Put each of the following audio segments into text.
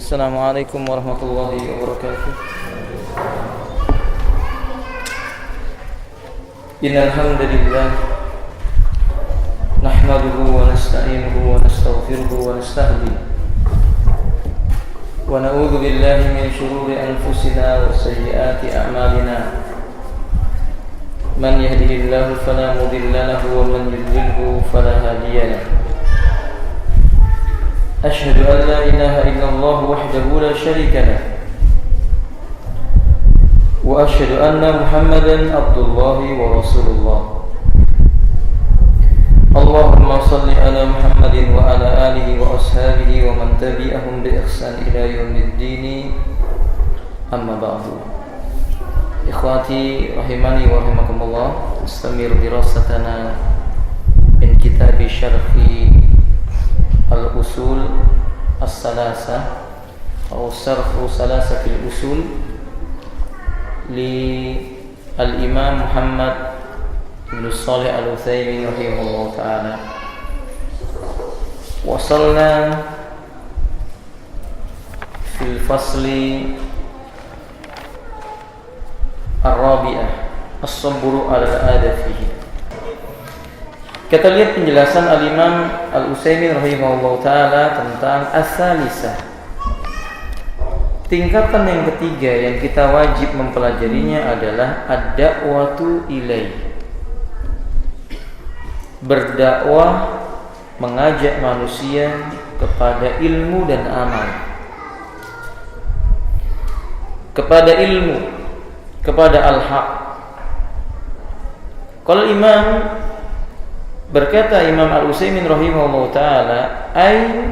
Assalamualaikum warahmatullahi wabarakatuh. Innal hamdalillah nahmaduhu wa nasta'inuhu wa nastaghfiruhu wa nastahdihi wa na'udzu billahi min shururi anfusina wa sayyiati a'malina. Man yahdihillahu fala mudilla lahu wa man yudlilhu fala hadiya lahu. Asyhadu an la ilaha illallah wahdahu la syarika lah wa asyhadu anna Muhammadan abdullahi wa rasulullah. Allahumma salli ala Muhammadin wa ala alihi wa ashabihi wa man tabi'ahum bi ihsan ila yaumiddin. Amma ba'du. Ikhwati rahimani wa rahimakumullah, istamir dirasatana min kitab syarhi al-usul as-salasa atau syarh salasatil usul li al-imam Muhammad bin Shalih al-Utsaimin rahimahullah ta'ala. Wasalna fil fasli ar-rabi'ah as-sabru ala al-adafihi. Kita lihat penjelasan al-Imam Al-Utsaimin rahimahullah ta'ala tentang as-salisah, tingkatan yang ketiga yang kita wajib mempelajarinya adalah ad-da'watu ilaih, berdakwah, mengajak manusia kepada ilmu dan amal, kepada ilmu, kepada al-haq. Kalau Imam berkata Imam Al-Utsaimin rahimahullah ta'ala, ay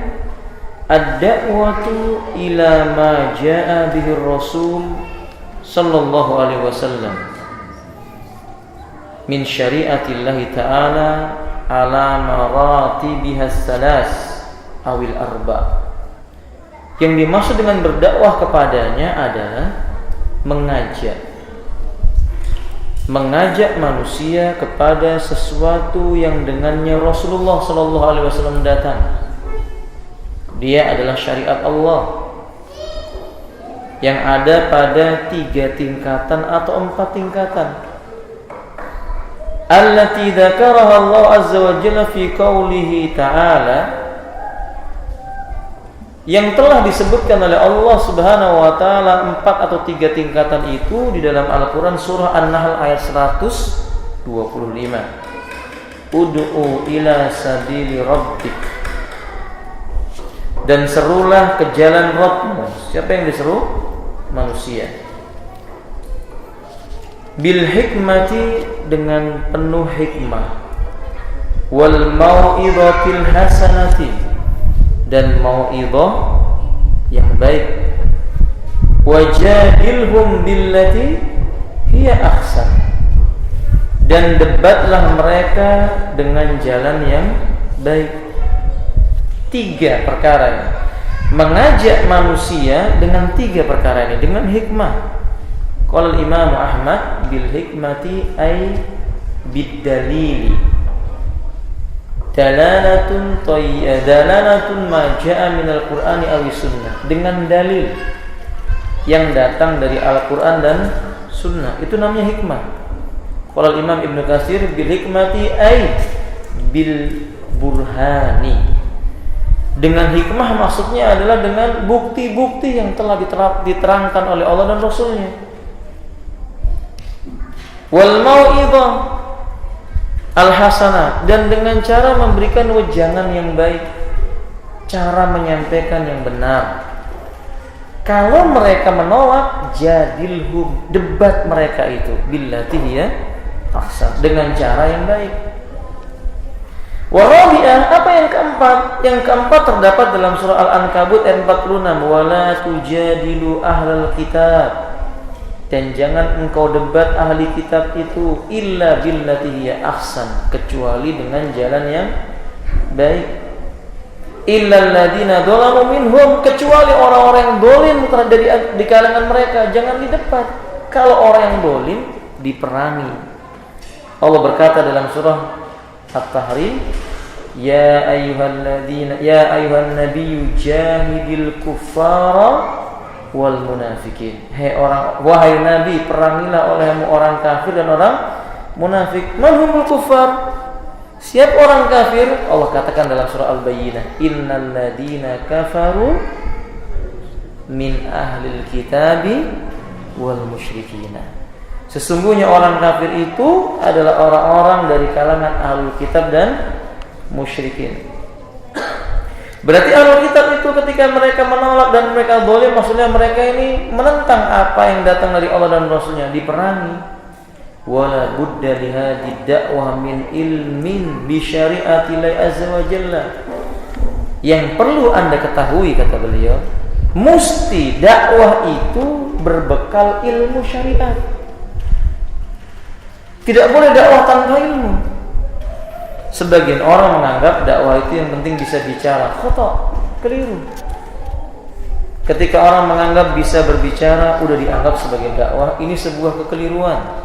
ad-da'watu ila ma ja'a bihi Rasul sallallahu alaihi wasallam min syari'atillahi ta'ala ala maratibiha salas awil arba. Yang dimaksud dengan berdakwah kepadanya adalah mengajak manusia kepada sesuatu yang dengannya Rasulullah sallallahu alaihi wasallam datang. Dia adalah syariat Allah yang ada pada 3 tingkatan atau 4 tingkatan. Allati dzakaraha Allah azza wa jalla fi qoulihi ta'ala, yang telah disebutkan oleh Allah Subhanahu wa taala 4 atau 3 tingkatan itu di dalam Al-Qur'an surah An-Nahl ayat 125. Ud'u ila sabili rabbik, dan serulah ke jalan Rabbmu. Siapa yang diseru? Manusia. Bil hikmati, dengan penuh hikmah. Wal mau'izatil hasanati, dan mau'izah yang baik. Wajadilhum billati hiya ahsan, dan debatlah mereka dengan jalan yang baik. 3 perkara ini, mengajak manusia dengan 3 perkara ini, dengan hikmah. Qala Imam Ahmad bil hikmati ay bid dalili, dalalatun ma jaa minal qur'ani aw sunnah, dengan dalil yang datang dari Al-Qur'an dan sunnah, itu namanya hikmah. Qala Imam Ibnu Katsir bil hikmati ay bil burhani, dengan hikmah maksudnya adalah dengan bukti-bukti yang telah diterangkan oleh Allah dan Rasulnya. Wal mau'izah al-hasanah, dan dengan cara memberikan wejangan yang baik, cara menyampaikan yang benar. Kalau mereka menolak, jadilhum, debat mereka itu billati hiya ahsan, dengan cara yang baik. Warabi'ah, apa yang keempat? Yang keempat terdapat dalam surah Al-Ankabut ayat 46, wala tujadilu ahlal kitab, dan jangan engkau debat ahli kitab itu illa billati hiya ahsan, kecuali dengan jalan yang baik. Illal ladina dzalamu minhum, kecuali orang-orang yang dolim di kalangan mereka, jangan didebat. Kalau orang yang dolim, diperangi. Allah berkata dalam surah At-Tahrim, Ya ayuhan nabiyyu jahidil kuffara wal munafikin. Wahai nabi, perangilah olehmu orang kafir dan orang munafik. Man humul kuffar? Siapa orang kafir? Allah katakan dalam surah Al-Bayyinah, innal ladina kafaru min ahlil kitabi wal musyrikina. Sesungguhnya orang kafir itu adalah orang-orang dari kalangan ahlul kitab dan musyrikin. Berarti ahlul kitab itu ketika mereka menolak dan mereka boleh, maksudnya mereka ini menentang apa yang datang dari Allah dan Rasulnya, diperangi. Wala budda lihadi da'wah min ilmin bi syari'ati Allah azza wa jalla. Yang perlu Anda ketahui, kata beliau, mesti dakwah itu berbekal ilmu syariat. Tidak boleh dakwah tanpa ilmu. Sebagian orang menganggap dakwah itu yang penting bisa bicara. Khata', keliru. Ketika orang menganggap bisa berbicara udah dianggap sebagai dakwah, ini sebuah kekeliruan.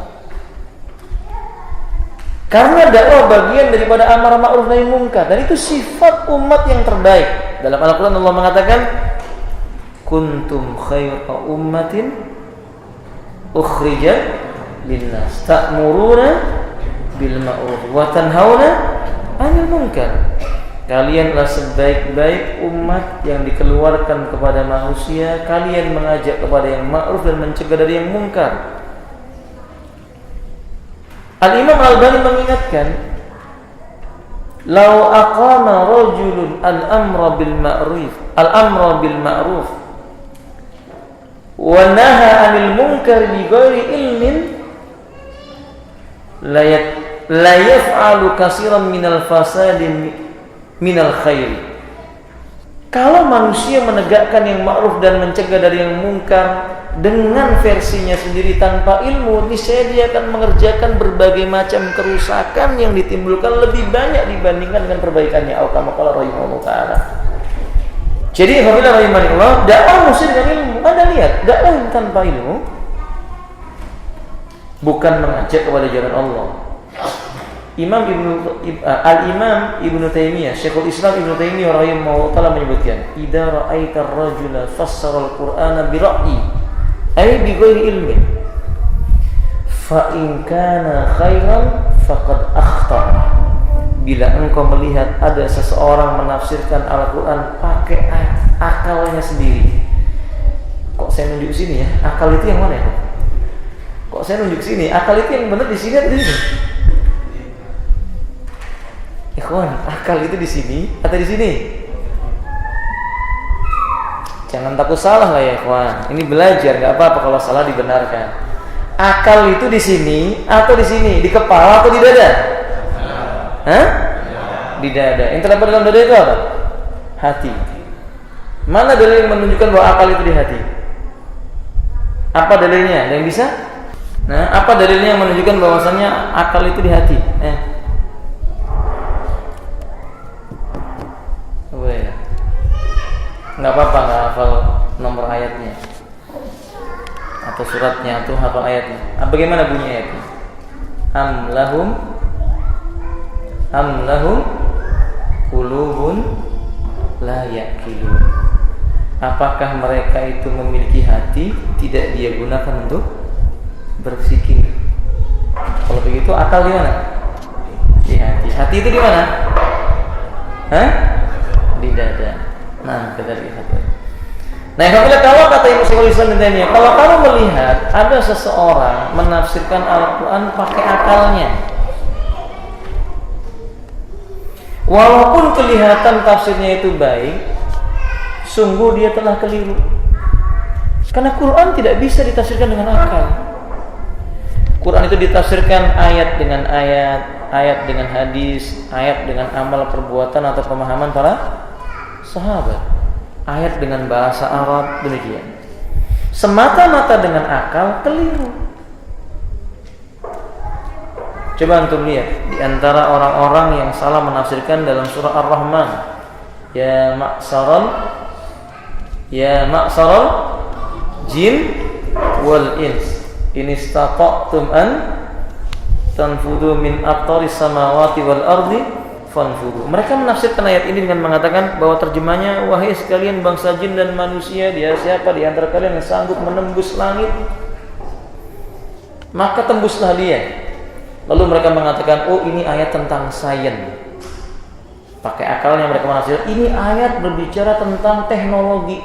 Karena dakwah bagian daripada amar ma'ruf nahi munkar, dan itu sifat umat yang terbaik. Dalam Al-Qur'an Allah mengatakan, kuntum khaira ummatin ukhrijat linnas ta'muruna bil ma'ruf wa tanhauna 'anil munkar. Kalian adalah sebaik-baik umat yang dikeluarkan kepada manusia. Kalian mengajak kepada yang ma'ruf dan mencegah dari yang munkar. Al-Imam Al-Albani mengingatkan, "Lau aqama rajulun al-amra bil ma'ruf wa naha 'anil munkar bi ghairi ilmin la yaf'alu katsiran minal fasadi minal khairi." Kalau manusia menegakkan yang ma'ruf dan mencegah dari yang munkar dengan versinya sendiri tanpa ilmu, niscaya dia akan mengerjakan berbagai macam kerusakan yang ditimbulkan lebih banyak dibandingkan dengan perbaikannya. Al-Qamaqala rahimahullah ta'ala. Jadi apabila rahimahullah, dakwah mesti dengan ilmu. Anda lihat, dakwah tanpa ilmu bukan mengajak kepada jalan Allah. Al-Imam Ibnu Taimiyah, Syekhul Islam Ibnu Taimiyah rahimahullah ta'ala menyebutkan, "Idza ra'aita ar-rajula fassara al-Qur'ana bi ra'yi ay bi ghairi ilmin fa in kana khairan faqad akhta." Bila engkau melihat ada seseorang menafsirkan Al-Qur'an pakai akalnya sendiri. Kok saya nunjuk sini ya? Akal itu yang mana ya? Kok saya nunjuk sini? Akal itu yang benar di sini atau di sini? Ikhwan, akal itu di sini atau di sini? Jangan takut salah lah ya ikhwan. Ini belajar, nggak apa-apa kalau salah dibenarkan. Akal itu di sini atau di sini? Di kepala atau di dada? Hah? Di dada. Yang terdapat dalam dada itu apa? Hati. Mana dalil yang menunjukkan bahwa akal itu di hati? Apa dalilnya? Ada yang bisa? Nah, apa dalilnya yang menunjukkan bahwasannya akal itu di hati? Nggak apa-apa, nggak hafal nomor ayatnya atau suratnya atau hafal ayatnya. Bagaimana bunyi ayatnya? Am lahum qulubun la yaqilun. Apakah mereka itu memiliki hati tidak dia gunakan untuk berpikir? Kalau begitu akal di mana? Di hati. Hati itu di mana? Di dada. Nah, kita lihat. Nah, kalau kata Imam Syekhul Islam ini, kalau kamu melihat ada seseorang menafsirkan Al-Qur'an pakai akalnya, walaupun kelihatan tafsirnya itu baik, sungguh dia telah keliru. Karena Quran tidak bisa ditafsirkan dengan akal. Quran itu ditafsirkan ayat dengan ayat, ayat dengan hadis, ayat dengan amal perbuatan atau pemahaman para sahabat, ayat dengan bahasa Arab, demikian. Semata-mata dengan akal keliru. Coba antum lihat di antara orang-orang yang salah menafsirkan dalam surah Ar-Rahman, ya ma'saral jin wal ins in istata'tum an tanfudu min aqtaris samawati wal ardi fanfuru. Mereka menafsirkan ayat ini dengan mengatakan bahwa terjemahnya, wahai sekalian bangsa jin dan manusia, dia siapa di antara kalian yang sanggup menembus langit, maka tembuslah dia. Lalu mereka mengatakan, oh ini ayat tentang sains. Pakai akalnya mereka menafsirkan, ini ayat berbicara tentang teknologi.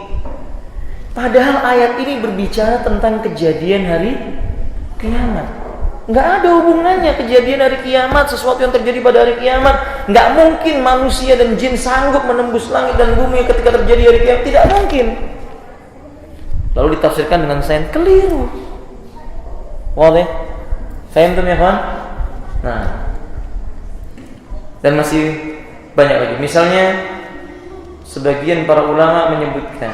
Padahal ayat ini berbicara tentang kejadian hari kiamat. Nggak ada hubungannya kejadian hari kiamat, sesuatu yang terjadi pada hari kiamat. Nggak mungkin manusia dan jin sanggup menembus langit dan bumi ketika terjadi hari kiamat. Tidak mungkin. Lalu ditafsirkan dengan sains, keliru. Boleh? Sains itu ya kawan? Nah, dan masih banyak lagi. Misalnya, sebagian para ulama menyebutkan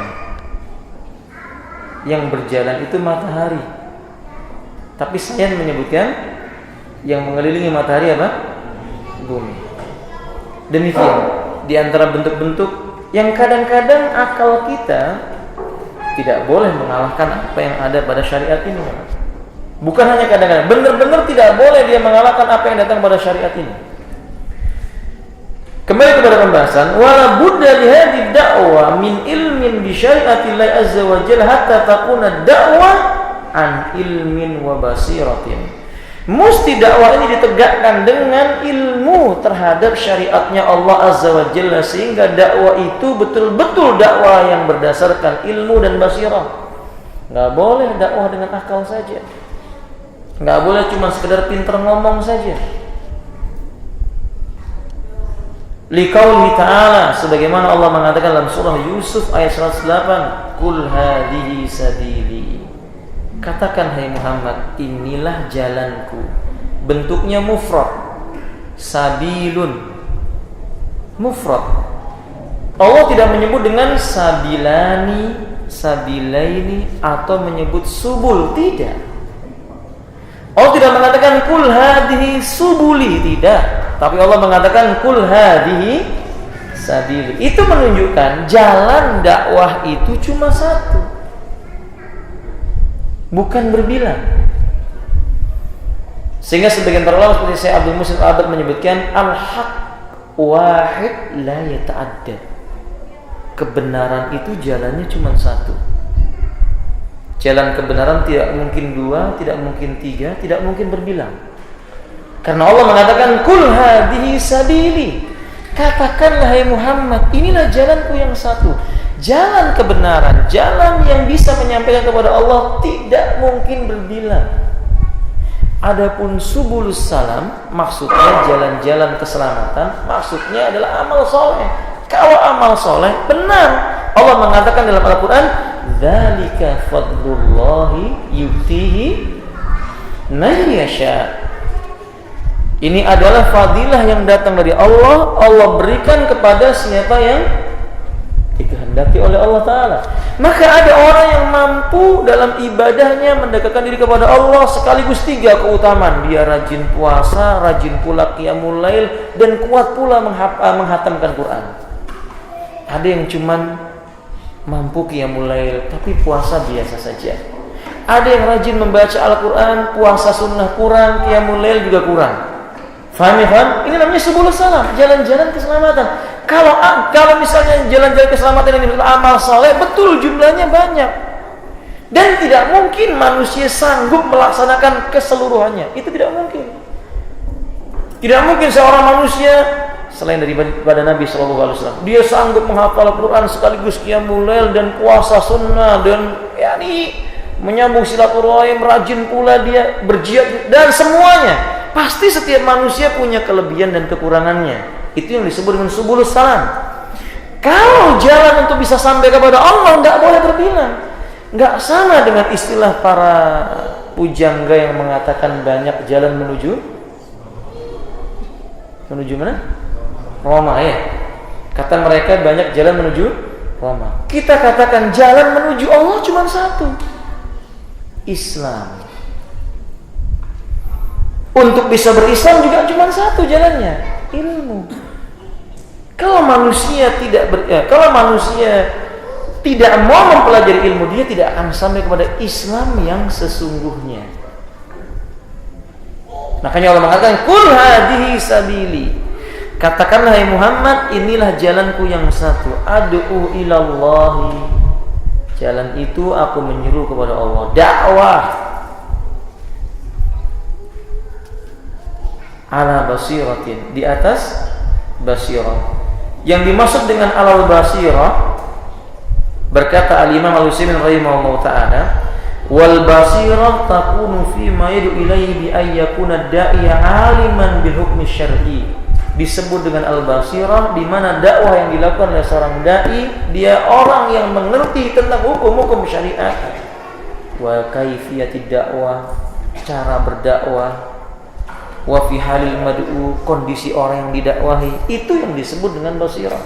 yang berjalan itu matahari. Tapi sains menyebutkan yang mengelilingi matahari apa? Bumi. Demikian di antara bentuk-bentuk yang kadang-kadang akal kita tidak boleh mengalahkan apa yang ada pada syariat ini. Bukan hanya kadang-kadang, benar-benar tidak boleh dia mengalahkan apa yang datang pada syariat ini. Kembali kepada pembahasan, wala budda li hadhihi da'wa min ilmin bi syari'atillah azza wa jalla hatta takuna da'wah an ilmin wa basiratin. Mesti dakwah ini ditegakkan dengan ilmu terhadap syariatnya Allah azza wa jalla, sehingga dakwah itu betul-betul dakwah yang berdasarkan ilmu dan basirah. Enggak boleh dakwah dengan akal saja. Enggak boleh cuma sekedar pintar ngomong saja. Liqaulihi ta'ala, sebagaimana Allah mengatakan dalam surah Yusuf ayat 108, Qul hadhihi sabili. Katakan hai Muhammad, inilah jalanku. Bentuknya mufrad. Sabilun. Mufrad. Allah tidak menyebut dengan sabilani, sabilaini atau menyebut subul, tidak. Allah tidak mengatakan kul hadhihi subuli, tidak. Tapi Allah mengatakan kul hadhihi sabili. Itu menunjukkan jalan dakwah itu cuma satu, bukan berbilang. Sehingga sebagian para ulama seperti Syekh Abdul Muhsin Al-Abbad menyebutkan al-haq wahid la yata'addad. Kebenaran itu jalannya cuma satu. Jalan kebenaran tidak mungkin dua, tidak mungkin tiga, tidak mungkin berbilang. Karena Allah mengatakan kul hadhihi sabili. Katakanlah hai Muhammad, inilah jalanku yang satu. Jalan kebenaran, jalan yang bisa menyampaikan kepada Allah tidak mungkin berbilang. Adapun subulus salam, maksudnya jalan-jalan keselamatan, maksudnya adalah amal soleh. Kalau amal soleh benar, Allah mengatakan dalam Al-Quran, dzalika fadlullahi yutihi man yasha. Ini adalah fadilah yang datang dari Allah. Allah berikan kepada siapa yang dikehendaki oleh Allah Ta'ala. Maka ada orang yang mampu dalam ibadahnya mendekatkan diri kepada Allah sekaligus tiga keutamaan. Dia rajin puasa, rajin pula qiyamul lail, dan kuat pula menghatamkan Quran. Ada yang cuman mampu qiyamul lail tapi puasa biasa saja. Ada yang rajin membaca Al-Quran, puasa sunnah kurang, qiyamul lail juga kurang. Faham ya, faham? Ini namanya subulus salam, jalan-jalan keselamatan. Kalau misalnya jalan-jalan keselamatan ini amal saleh, betul jumlahnya banyak. Dan tidak mungkin manusia sanggup melaksanakan keseluruhannya. Itu tidak mungkin. Tidak mungkin seorang manusia selain daripada Nabi SAW, dia sanggup menghafal Al-Quran sekaligus qiyamul lail dan puasa sunnah dan menyambung silaturahim, rajin pula dia berjihad dan semuanya. Pasti setiap manusia punya kelebihan dan kekurangannya. Itu yang disebut dengan subulus salam. Kalau jalan untuk bisa sampai kepada Allah nggak boleh berbilang. Nggak sama dengan istilah para pujangga yang mengatakan banyak jalan menuju mana? Roma ya. Kata mereka banyak jalan menuju Roma. Kita katakan jalan menuju Allah cuma satu, Islam. Untuk bisa berislam juga cuma satu jalannya, ilmu. Kalau manusia tidak mau mempelajari ilmu, dia tidak akan sampai kepada Islam yang sesungguhnya. Makanya Allah mengatakan kul hadhihi sabili. Katakanlah hai Muhammad, inilah jalanku yang satu, ad'u ilallahi. Jalan itu aku menyeru kepada Allah, dakwah ala basiratin, di atas basirah. Yang dimaksud dengan alal basirah, berkata al-Imam Al-Utsaimin rahimahullah ta'ala, wal basirah takunu fi ma yad'u ilaihi bi ay yakuna da'iya aliman bil hukmi syar'i. Disebut dengan al-basirah di mana dakwah yang dilakukan oleh seorang dai, dia orang yang mengerti tentang hukum-hukum syariat. Wa kaifiyatid dakwah, cara berdakwah. Wa fi halil mad'u, kondisi orang yang didakwahi, itu yang disebut dengan basirah.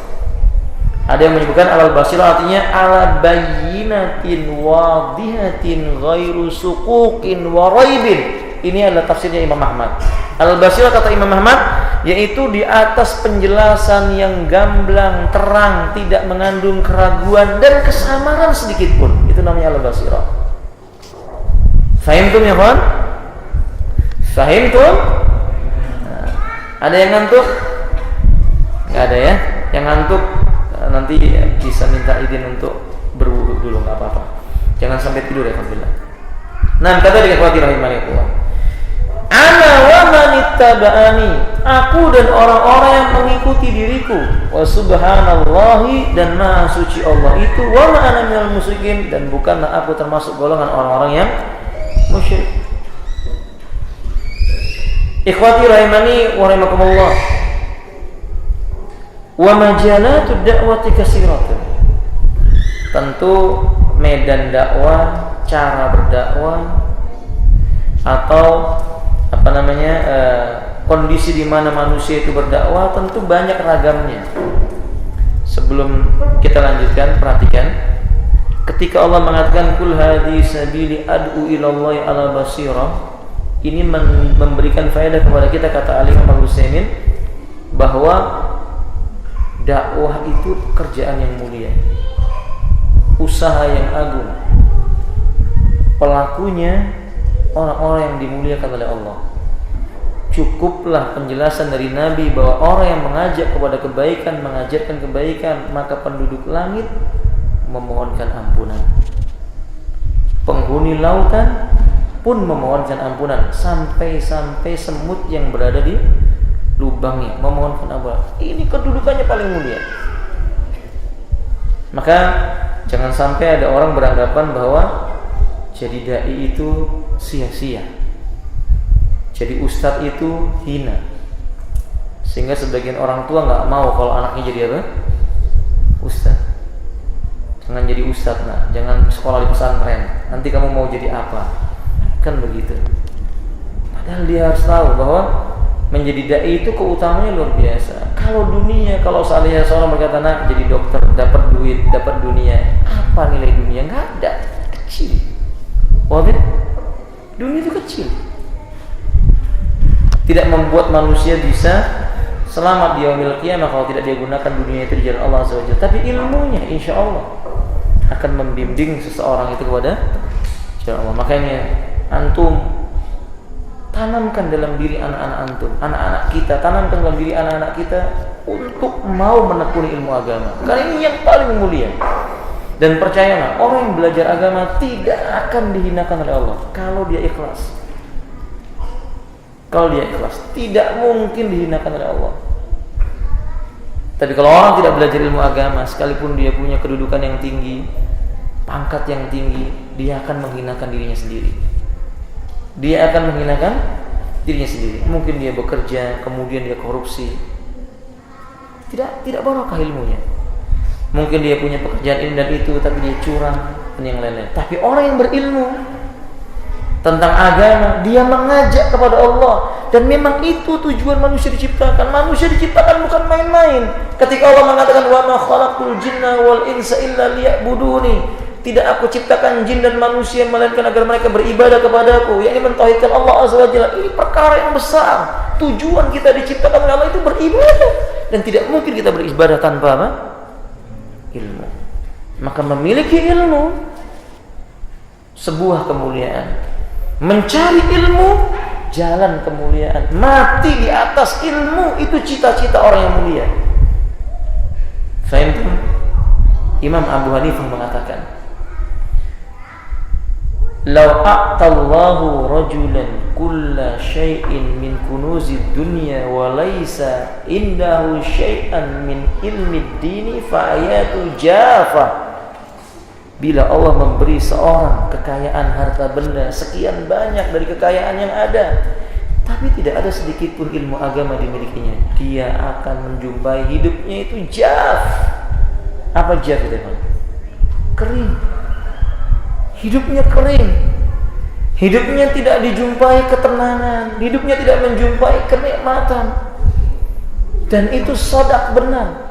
Ada yang menyebutkan al-basirah artinya ala bayyinatin wadihatin ghairu suquqin wa raibin. Ini adalah tafsirnya Imam Ahmad. Al-basirah kata Imam Ahmad yaitu di atas penjelasan yang gamblang, terang, tidak mengandung keraguan dan kesamaran sedikit pun. Itu namanya al-basirah. Fahimtum ya kawan? Fahimtum? Nah, ada yang ngantuk? Enggak ada ya? Yang ngantuk nanti bisa minta izin untuk berwudu dulu, enggak apa-apa. Jangan sampai tidur ya alhamdulillah. Nah, kata dia ikhwati rahimanillah. Ana wa manittaba'ani, aku dan orang-orang yang mengikuti diriku. Wa subhanallahi, dan maha suci Allah itu. Wa ma ana minal musyrikin, dan bukanlah aku termasuk golongan orang-orang yang musyrik. Ikhwati rahimani wa rahimakumullah. Wa majalatud da'wati katsiratun. Tentu medan dakwah, cara berdakwah, atau kondisi di mana manusia itu berdakwah tentu banyak ragamnya. Sebelum kita lanjutkan, perhatikan ketika Allah mengatakan kul hadhi sabili ad'u ilallahi ala basirah, ini memberikan faedah kepada kita, kata Al-Imam Al-Utsaimin, bahwa dakwah itu kerjaan yang mulia, usaha yang agung, pelakunya orang-orang yang dimuliakan oleh Allah. Cukuplah penjelasan dari Nabi bahwa orang yang mengajak kepada kebaikan, mengajarkan kebaikan, maka penduduk langit memohonkan ampunan, penghuni lautan pun memohonkan ampunan, sampai semut yang berada di lubangnya memohonkan ampunan. Ini kedudukannya paling mulia. Maka jangan sampai ada orang beranggapan bahwa jadi dai itu sia-sia, jadi ustadz itu hina, sehingga sebagian orang tua nggak mau kalau anaknya jadi apa? Ustadz. Jangan jadi ustadz, nah, jangan sekolah di pesantren. Nanti kamu mau jadi apa? Kan begitu. Padahal dia harus tahu bahwa menjadi dai itu keutamaannya luar biasa. Kalau dunia, kalau seandainya seorang berkata, nak jadi dokter, dapat duit, dapat dunia, apa nilai dunia? Nggak ada, kecil. Wabit, dunia itu kecil, tidak membuat manusia bisa selamat di yaumil qiyamah kalau tidak dia gunakan dunia itu di jalan Allah Azza wa Jalla. Tapi ilmunya insya Allah akan membimbing seseorang itu kepada jalan Allah. Makanya antum tanamkan dalam diri anak-anak antum, anak-anak kita, tanamkan dalam diri anak-anak kita untuk mau menekuni ilmu agama, karena ini yang paling mulia. Dan percayalah, orang yang belajar agama tidak akan dihinakan oleh Allah kalau dia ikhlas. Kalau dia ikhlas, tidak mungkin dihinakan oleh Allah. Tapi kalau orang tidak belajar ilmu agama, sekalipun dia punya kedudukan yang tinggi, pangkat yang tinggi, dia akan menghinakan dirinya sendiri. Dia akan menghinakan dirinya sendiri. Mungkin dia bekerja, kemudian dia korupsi. Tidak barokah ilmunya. Mungkin dia punya pekerjaan ini dan itu, tapi dia curang dan yang lain-lain. Tapi orang yang berilmu tentang agama, dia mengajak kepada Allah. Dan memang itu tujuan manusia diciptakan. Manusia diciptakan bukan main-main. Ketika Allah mengatakan wa ma khalaqtul jinna wal insa illa liya'buduni, tidak aku ciptakan jin dan manusia melainkan agar mereka beribadah kepadaku, yakni mentauhidkan Allah Azza wa Jalla. Ini perkara yang besar. Tujuan kita diciptakan oleh Allah itu beribadah, dan tidak mungkin kita beribadah tanpa apa? Ilmu. Maka memiliki ilmu sebuah kemuliaan. Mencari ilmu jalan kemuliaan. Mati di atas ilmu, itu cita-cita orang yang mulia. Faham? Imam Abu Hanifah mengatakan, "Lau a'tallahu rajulan kulla syai'in min kunuzid dunya wa laysa indahu syai'an min ilmi dini fa ayatu jafa." Bila Allah memberi seorang kekayaan harta benda sekian banyak dari kekayaan yang ada, tapi tidak ada sedikit pun ilmu agama dimilikinya, dia akan menjumpai hidupnya itu jaf. Apa jaf itu, Pak? Kering. Hidupnya kering. Hidupnya tidak dijumpai ketenangan, hidupnya tidak menjumpai kenikmatan. Dan itu sodak benar.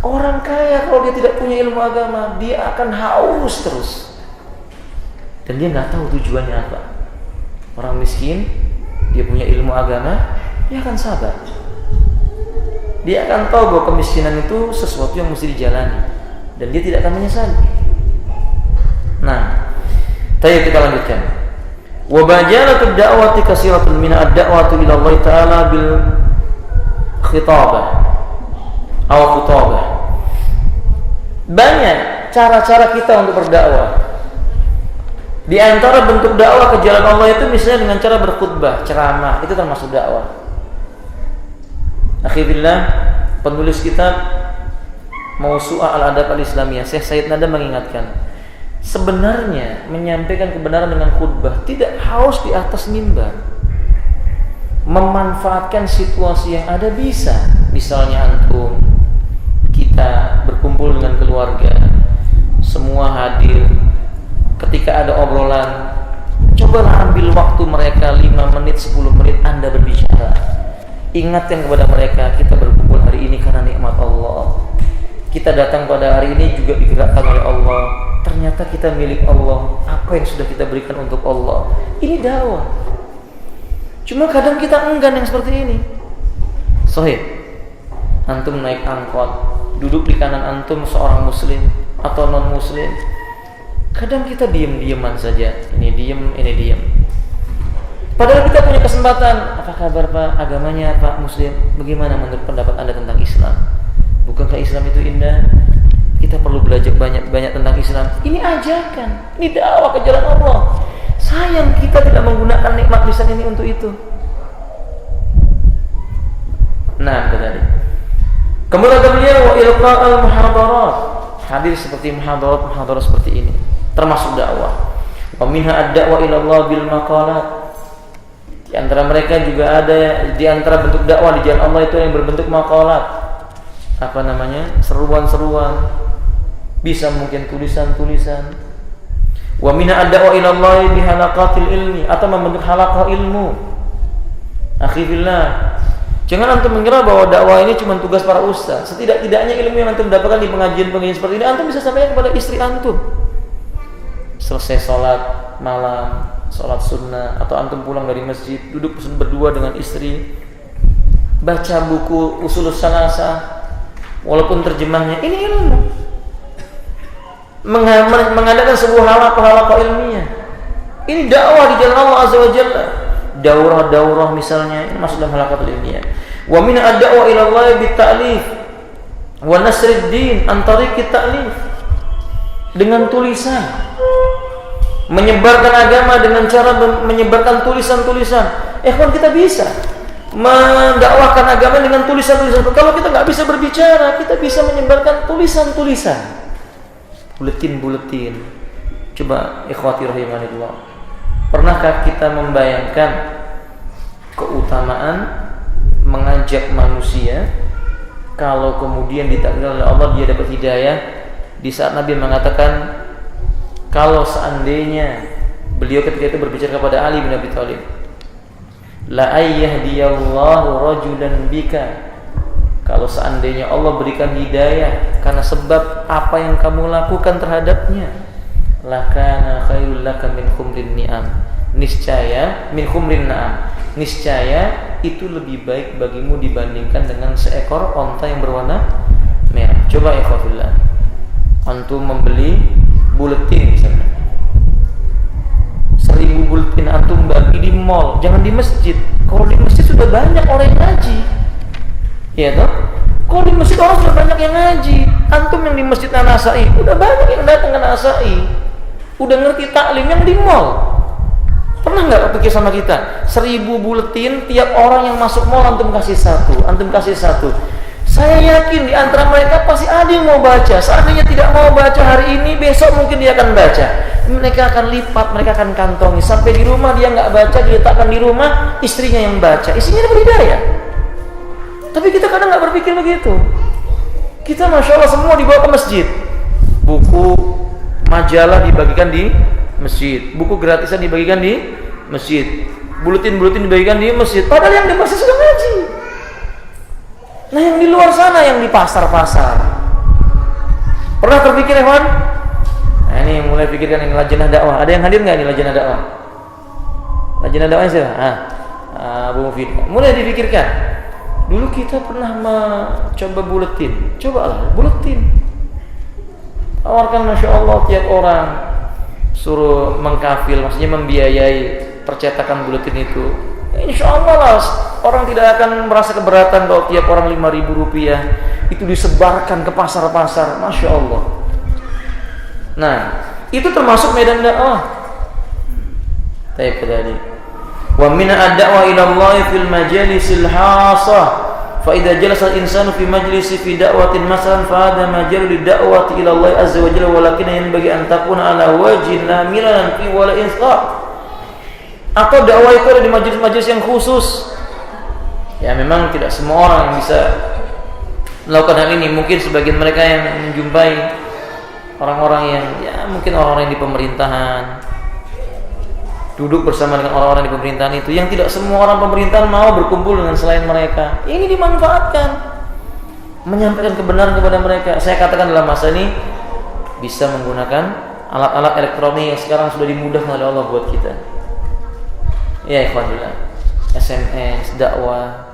Orang kaya kalau dia tidak punya ilmu agama, dia akan haus terus. Dan dia nggak tahu tujuannya apa. Orang miskin, dia punya ilmu agama, dia akan sabar. Dia akan tahu bahwa kemiskinan itu sesuatu yang mesti dijalani, dan dia tidak akan menyesali. Nah, ayo kita lanjutkan. Wa bajalatu da'wati kasiratun min ad-da'watu ila Allah Ta'ala bil khitabah atau khutabah. Banyak cara-cara kita untuk berdakwah. Di antara bentuk dakwah ke jalan Allah itu misalnya dengan cara berkhutbah, ceramah, itu termasuk dakwah. Akhirnya penulis kitab Mausu'ah Al-Adab Al-Islamiyah, Syekh Said Nada mengingatkan, sebenarnya menyampaikan kebenaran dengan khutbah tidak harus di atas mimbar. Memanfaatkan situasi yang ada bisa. Misalnya antum, kita berkumpul dengan keluarga, semua hadir. Ketika ada obrolan, cobalah ambil waktu mereka 5 menit, 10 menit Anda berbicara. Ingatkan kepada mereka, kita berkumpul hari ini karena nikmat Allah. Kita datang pada hari ini juga digerakkan oleh Allah. Ternyata kita milik Allah. Apa yang sudah kita berikan untuk Allah? Ini dakwah. Cuma kadang kita enggan yang seperti ini. Sahih. Antum naik angkot, duduk di kanan antum seorang muslim atau non muslim. Kadang kita diam-diaman saja. Ini diam. Padahal kita punya kesempatan. Apa kabar Pak? Agamanya Pak Muslim? Bagaimana menurut pendapat Anda tentang Islam? Bukankah Islam itu indah? Kita perlu belajar banyak-banyak tentang Islam. Ini ajakan, ini dakwah ke jalan Allah. Sayang kita tidak menggunakan nikmat lisan ini untuk itu. Nah, tadi. Kemudian kata beliau, wa ilqa'al muhadarat. Hadir seperti muhadarat seperti ini, termasuk dakwah. Wa minha ad-da'wa ila Allah bil maqalat. Di antara mereka juga ada di antara bentuk dakwah di jalan Allah itu yang berbentuk maqalat. Apa namanya? Seruan-seruan. Bisa mungkin tulisan-tulisan. Wa minha ad-da'wa ila Allah bi halaqatil ilmi, atau membentuk halaqah ilmu. Akhi fillah, jangan antum mengira bahwa dakwah ini cuma tugas para ustaz. Setidak-tidaknya ilmu yang antum dapatkan di pengajian-pengajian seperti ini, antum bisa sampaikan kepada istri antum. Selesai sholat malam, sholat sunnah, atau antum pulang dari masjid, duduk berdua dengan istri, baca buku Ushulus Salasah, walaupun terjemahnya ini ilmu. Mengadakan sebuah halaqah ilmiah. Ini dakwah di jalan Allah Azza wa Jalla. Daurah-daurah misalnya, ini masuk dalam halaqatul ilmiah. Wa min ad-da'wa ila Allah bit-ta'lif wa nasrid din an tariqit ta'lif. Dengan tulisan. Menyebarkan agama dengan cara menyebarkan tulisan-tulisan. Kan kita bisa mendakwahkan agama dengan tulisan-tulisan. Kalau kita nggak bisa berbicara, kita bisa menyebarkan tulisan-tulisan. Buletin-buletin. Coba ikhwati rahimanillah, pernahkah kita membayangkan keutamaan mengajak manusia kalau kemudian ditakdirkan oleh Allah dia dapat hidayah? Di saat Nabi mengatakan, kalau seandainya beliau ketika itu berbicara kepada Ali bin Abi Thalib, la ayyahdiyallahu rajulan bika, kalau seandainya Allah berikan hidayah karena sebab apa yang kamu lakukan terhadapnya, lakana khairul laka min khumrin ni'am, niscaya min khumrin na'am, niscaya itu lebih baik bagimu dibandingkan dengan seekor onta yang berwarna merah. Coba ikhwafillah, antum membeli buletin misalnya 1.000 1000 bulletin antum bagi di mall, jangan di masjid. Kalau di masjid sudah banyak orang yang ngaji, ya toh. Kalau di masjid orang sudah banyak yang ngaji, antum yang di masjid An-Nasa'i udah banyak yang datang ke An-Nasa'i, udah ngerti taklim. Yang di mall, pernah nggak pikir sama kita 1000 buletin, tiap orang yang masuk mall antum kasih satu. Saya yakin di antara mereka pasti ada yang mau baca. Seandainya tidak mau baca hari ini, besok mungkin dia akan baca. Mereka akan lipat, mereka akan kantongi. Sampai di rumah dia nggak baca, diletakkan di rumah, istrinya yang baca. Istrinya dapat hidayah. Tapi kita kadang nggak berpikir begitu. Kita masya Allah semua dibawa ke masjid. Buku, majalah dibagikan di masjid. Buku gratisan dibagikan di masjid. Buletin-buletin dibagikan di masjid. Padahal yang di masjid sudah ngaji. Nah yang di luar sana, yang di pasar-pasar, pernah terpikir ya Wan? Nah ini mulai pikirkan ini lajnah dakwah. Ada yang hadir nggak ini lajnah dakwah? Lajnah dakwahnya siapa? Abu Mufid. Mulai dipikirkan. Dulu kita pernah mencoba buletin. Cobalah buletin. Tawarkan masya Allah tiap orang, suruh mengkafil, maksudnya membiayai percetakan buletin itu. Insya Allah lah orang tidak akan merasa keberatan kalau tiap orang 5.000 rupiah itu disebarkan ke pasar-pasar. Masya Allah. Nah itu termasuk medan dakwah. Taib tadi. Wa min ad-da'wa ila Allah fil majalisil hasah. Fa idza jalasa al-insanu fi majlisi fi da'watin masalan fa hadha majalul da'wati ila Allah azza wa jalla walakin yanbaghi an takuna ala wajhin lamilan fi wala insaq. Atau dakwah itu ada di majelis-majelis yang khusus. Ya memang tidak semua orang yang bisa melakukan hal ini. Mungkin sebagian mereka yang menjumpai orang-orang yang ya mungkin orang-orang yang di pemerintahan, duduk bersama dengan orang-orang di pemerintahan itu, yang tidak semua orang pemerintahan mau berkumpul dengan selain mereka. Ini dimanfaatkan, menyampaikan kebenaran kepada mereka. Saya katakan dalam masa ini bisa menggunakan alat-alat elektronik yang sekarang sudah dimudahkan oleh Allah buat kita. Ya ikhwanillah, SMS, dakwah.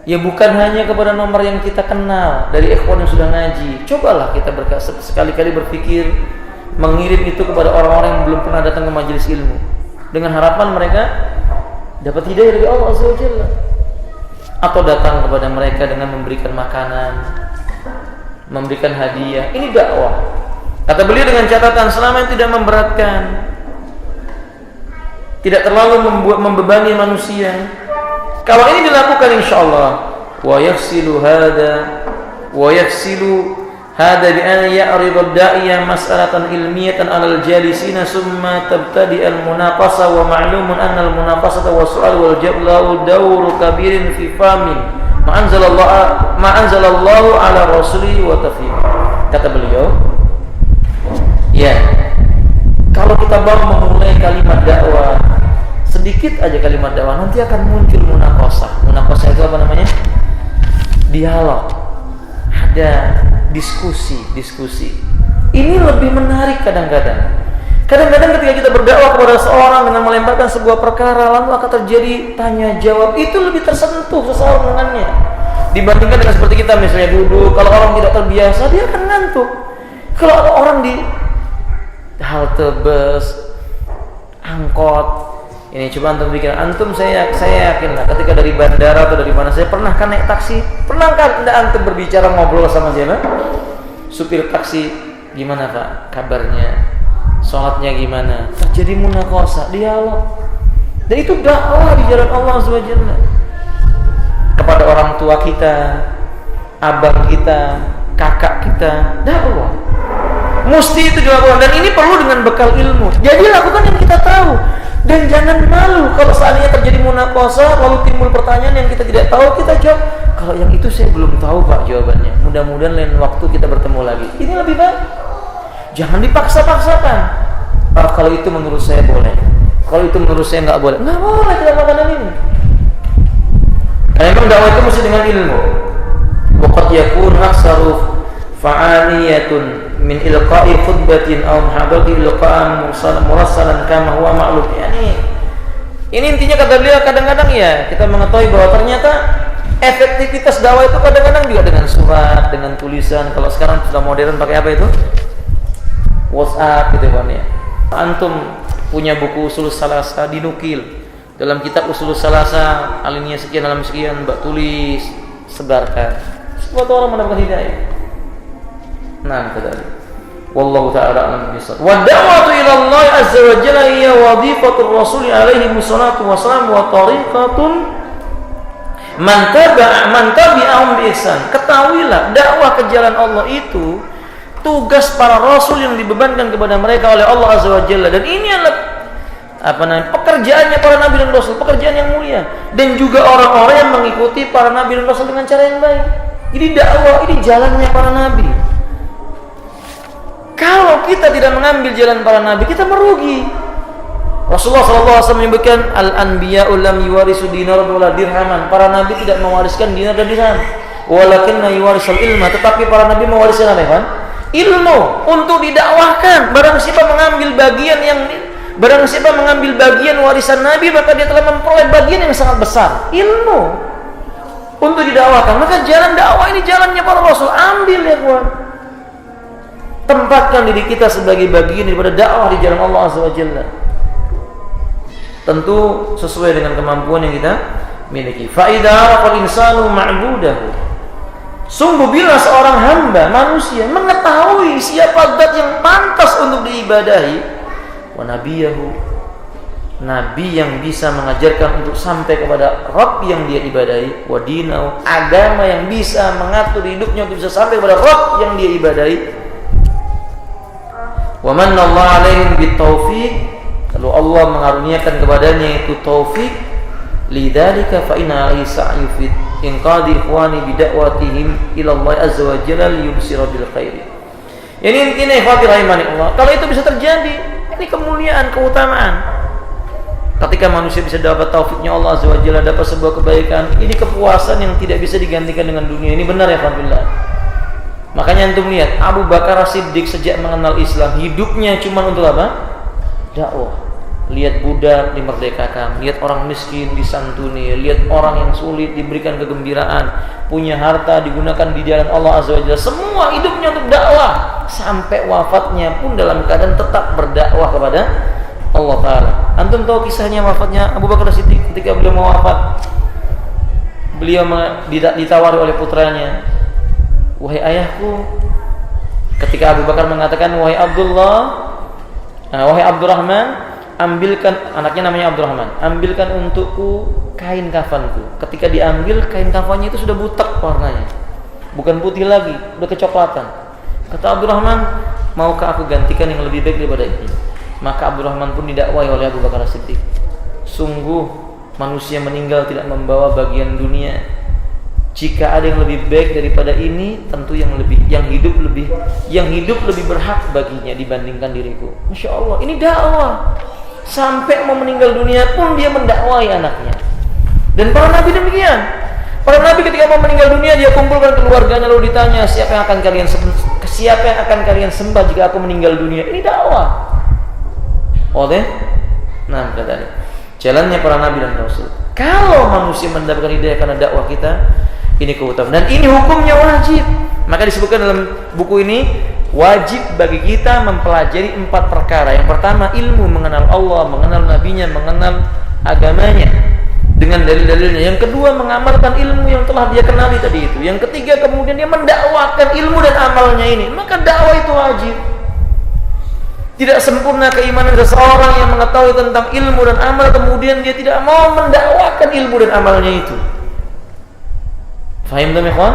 Ya bukan hanya kepada nomor yang kita kenal dari ikhwan yang sudah ngaji. Cobalah kita sekali-kali berpikir mengirim itu kepada orang-orang yang belum pernah datang ke majelis ilmu, dengan harapan mereka dapat hidayah dari Allah Azza wa Jalla. Atau datang kepada mereka dengan memberikan makanan, memberikan hadiah. Ini dakwah. Kata beliau dengan catatan selama yang tidak memberatkan, tidak terlalu membebani manusia. Kalau ini dilakukan insyaallah wa yafsilu hada bi an ya'rid ad-da'iya mas'alatan ilmiyatan 'ala al-jalisina summa tabtadi al-munaqasah wa ma'lumun anna al-munaqasata wa su'al wal jawab lahu dawru kabirin fi famin ma anzalallahu 'ala rasuli wa tafhim. Kata beliau, ya kalau kita baru memulai kalimat dakwah, sedikit aja kalimat dakwah, nanti akan muncul munaqasah. Munaqasah itu apa namanya? Dialog. Ada diskusi. Ini lebih menarik kadang-kadang. Kadang-kadang ketika kita berdakwah kepada seorang dengan melemparkan sebuah perkara, lalu akan terjadi tanya jawab, itu lebih tersentuh seseorang dengannya dibandingkan dengan seperti kita misalnya duduk. Kalau orang tidak terbiasa, dia akan ngantuk. Kalau ada orang di halte bus, angkot, ini coba antum pikir, antum saya yakin lah ketika dari bandara atau dari mana, saya pernah kan naik taksi, pernah kan antum berbicara ngobrol sama siapa? Supir taksi, gimana Pak kabarnya, sholatnya gimana, terjadi munaqasah, dialog. Dan itu dakwah di jalan Allah SWT kepada orang tua kita, abang kita, kakak kita, dakwah. Mesti itu dilakukan, dan ini perlu dengan bekal ilmu. Jadi lakukan yang kita tahu, dan jangan malu kalau seandainya terjadi munaqasah lalu timbul pertanyaan yang kita tidak tahu, kita jawab, kalau yang itu saya belum tahu Pak jawabannya, mudah-mudahan lain waktu kita bertemu lagi. Ini lebih baik. Jangan dipaksa-paksakan. Kalau itu menurut saya boleh, kalau itu menurut saya nggak boleh dalam makanan ini. Karena memang dakwah itu mesti dengan ilmu. Waqad yakun aksaru fa'aliyatun min ilqa'i khutbatin aw muhadarati ilqa'an murassalan kama huwa ma'lum. Ini intinya kata beliau, kadang-kadang ya kita mengetahui bahwa ternyata efektivitas dakwah itu kadang-kadang juga dengan surat, dengan tulisan. Kalau sekarang sudah modern pakai apa itu? WhatsApp gitu kan ya. Antum punya buku Ushul Tsalatsa dinukil dalam kitab Ushul Tsalatsa alinea sekian dalam sekian, Mbak tulis, sebarkan. Semua orang mendapatkan hidayah. Nah, tadi. Wallahu ta'ala a'lam bishawab. Wa da'watu ila Allah azza wa jalla hiya wadhifatur rasul alaihi wassalatu wassalam wa tariqatun man tabi'ahum bi ihsan. Ketahuilah dakwah ke jalan Allah itu tugas para rasul yang dibebankan kepada mereka oleh Allah azza wa jalla, dan ini adalah pekerjaannya para nabi dan rasul, pekerjaan yang mulia, dan juga orang-orang yang mengikuti para nabi dan rasul dengan cara yang baik. Jadi dakwah ini jalannya para nabi. Kalau kita tidak mengambil jalan para nabi, kita merugi. Rasulullah SAW menyebutkan al-anbiya'u lam yuwarisu dinar wala dirhaman. Para nabi tidak mewariskan dinar dan dirham, walakinna yuwarisul ilma. Tetapi para nabi mewariskan apa, kan? Ilmu untuk didakwahkan. Barang siapa mengambil bagian warisan nabi, maka dia telah memperoleh bagian yang sangat besar, ilmu untuk didakwahkan. Maka jalan dakwah ini jalannya para rasul. Ambil ya kawan. Tempatkan diri kita sebagai bagian daripada dakwah di jalan Allah Azza wa Jalla. Tentu sesuai dengan kemampuan yang kita miliki. Fa idza arafa al-insanu ma'budahu. Sungguh bila seorang hamba manusia mengetahui siapa zat yang pantas untuk diibadahi, wa nabiyahu, nabi yang bisa mengajarkan untuk sampai kepada Rabb yang dia ibadahi, wa dinahu, agama yang bisa mengatur hidupnya untuk bisa sampai kepada Rabb yang dia ibadahi. Wa manna Allah alaihim bitaufiq, kalau Allah mengaruniakan kepadanya itu taufik, lidzalika fa inna alaihi sa'yu fi inqadi ikhwani bidakwatihim ila Allah azza wa jalla liyubsira bil khairi. Ini intinya ikhwati rahimani Allah. Kalau itu bisa terjadi, ini kemuliaan, keutamaan. Ketika manusia bisa dapat taufiknya Allah azza wa jalla, dapat sebuah kebaikan, ini kepuasan yang tidak bisa digantikan dengan dunia. Ini benar ya alhamdulillah. Makanya antum lihat Abu Bakar As-Siddiq sejak mengenal Islam, hidupnya cuma untuk apa? Dakwah. Lihat budak dimerdekakan, lihat orang miskin disantuni, lihat orang yang sulit diberikan kegembiraan, punya harta digunakan di jalan Allah Azza wa Jalla. Semua hidupnya untuk dakwah, sampai wafatnya pun dalam keadaan tetap berdakwah kepada Allah Ta'ala. Antum tahu kisahnya wafatnya Abu Bakar As-Siddiq? Ketika beliau mau wafat, beliau ditawari oleh putranya, wahai ayahku. Ketika Abu Bakar mengatakan, wahai Abdurrahman, ambilkan, anaknya namanya Abdurrahman, ambilkan untukku kain kafanku. Ketika diambil, kain kafannya itu sudah butak warnanya, bukan putih lagi, sudah kecoklatan. Kata Abdurrahman, maukah aku gantikan yang lebih baik daripada ini? Maka Abdurrahman pun didakwai oleh Abu Bakar As-Siddiq. Sungguh manusia meninggal tidak membawa bagian dunia. Jika ada yang lebih baik daripada ini, tentu yang hidup lebih berhak baginya dibandingkan diriku. Masya Allah, ini dakwah. Sampai mau meninggal dunia pun dia mendakwai anaknya. Dan para nabi demikian. Para nabi ketika mau meninggal dunia, dia kumpulkan keluarganya, lalu ditanya, siapa yang akan kalian sembah jika aku meninggal dunia? Ini dakwah. Oke? Nah, katanya jalannya para nabi dan rasul. Kalau manusia mendapatkan hidayah karena dakwah kita, ini keutamaan, dan ini hukumnya wajib. Maka disebutkan dalam buku ini, wajib bagi kita mempelajari 4 perkara. Yang pertama, ilmu, mengenal Allah, mengenal nabinya, mengenal agamanya dengan dalil-dalilnya. Yang kedua, mengamalkan ilmu yang telah dia kenali tadi itu. Yang ketiga, kemudian dia mendakwakan ilmu dan amalnya ini. Maka dakwah itu wajib. Tidak sempurna keimanan seseorang yang mengetahui tentang ilmu dan amal, kemudian dia tidak mau mendakwakan ilmu dan amalnya itu. Fahim tak, ikhwan?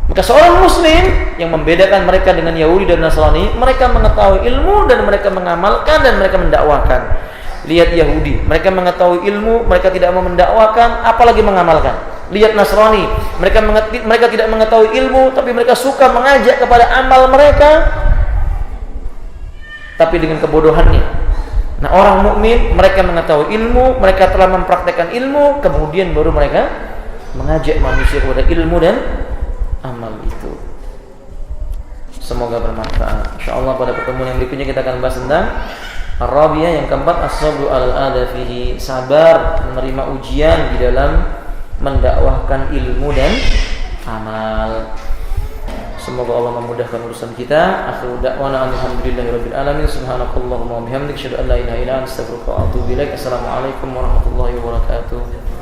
Maka seorang muslim yang membedakan mereka dengan Yahudi dan Nasrani, mereka mengetahui ilmu dan mereka mengamalkan dan mereka mendakwakan. Lihat Yahudi, mereka mengetahui ilmu, mereka tidak mau mendakwakan, apalagi mengamalkan. Lihat Nasrani, mereka tidak mengetahui ilmu, tapi mereka suka mengajak kepada amal mereka, tapi dengan kebodohannya. Nah, orang mukmin, mereka mengetahui ilmu, mereka telah mempraktekkan ilmu, kemudian baru mereka mengajak manusia kepada ilmu dan amal itu. Semoga bermanfaat. Insyaallah pada pertemuan yang berikutnya kita akan bahas tentang Ar-Rabi'ah, yang keempat, as-sabru 'alal adha fihi, sabar menerima ujian di dalam mendakwahkan ilmu dan amal. Semoga Allah memudahkan urusan kita. Akhiru da'wana alhamdulillahirabbil alamin. Subhanakallahumma wa bihamdika asyhadu an la ilaha illa anta astaghfiruka wa atubu ilaik. Assalamualaikum warahmatullahi wabarakatuh.